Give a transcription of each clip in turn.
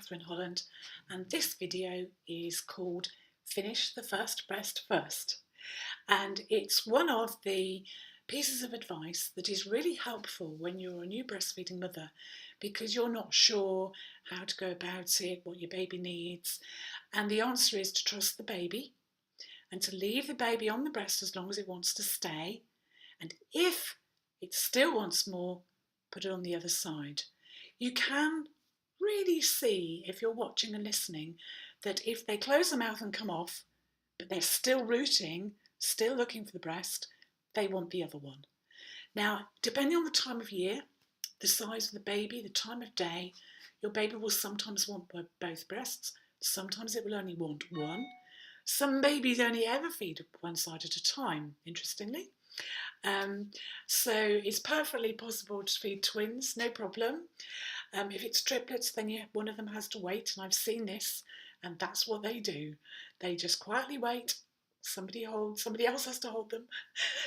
Catherine Holland, and this video is called Finish the First Breast First. And it's one of the pieces of advice that is really helpful when you're a new breastfeeding mother because you're not sure how to go about it, what your baby needs. And the answer is to trust the baby and to leave the baby on the breast as long as it wants to stay. And if it still wants more, put it on the other side. You can really see, if you're watching and listening, that if they close the mouth and come off, but they're still rooting, still looking for the breast, they want the other one. Now, depending on the time of year, the size of the baby, the time of day, your baby will sometimes want both breasts, sometimes it will only want one. Some babies only ever feed one side at a time, interestingly. So it's perfectly possible to feed twins, no problem. If it's triplets, then one of them has to wait, and I've seen this, and that's what they do. They just quietly wait. Somebody else has to hold them.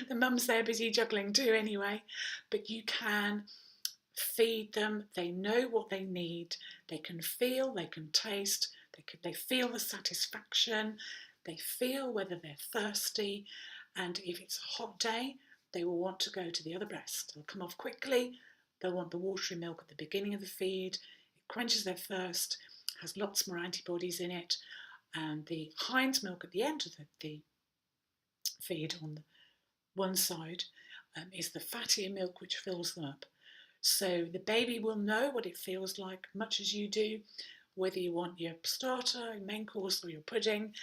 The mum's there busy juggling too anyway. But you can feed them. They know what they need. They can feel, they can taste, they feel the satisfaction. They feel whether they're thirsty. And if it's a hot day, they will want to go to the other breast. They'll come off quickly. They'll want the watery milk at the beginning of the feed. It quenches their thirst, has lots more antibodies in it. And the hind's milk at the end of the feed on the one side is the Fatiha milk, which fills them up. So the baby will know what it feels like, much as you do, whether you want your starter, your main course, or your pudding.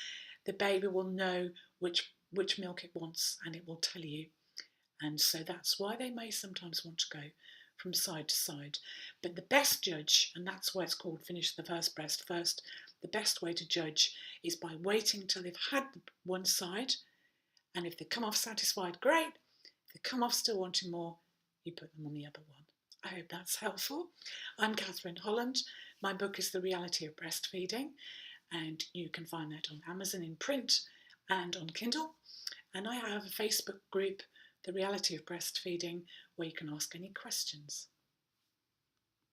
The baby will know which milk it wants, and it will tell you. And so that's why they may sometimes want to go from side to side. But the best judge, and that's why it's called Finish the First Breast First, the best way to judge is by waiting till they've had one side, and if they come off satisfied, great. If they come off still wanting more, you put them on the other one. I hope that's helpful. I'm Catherine Holland. My book is The Reality of Breastfeeding, and you can find that on Amazon in print and on Kindle. And I have a Facebook group, The Reality of Breastfeeding, where you can ask any questions.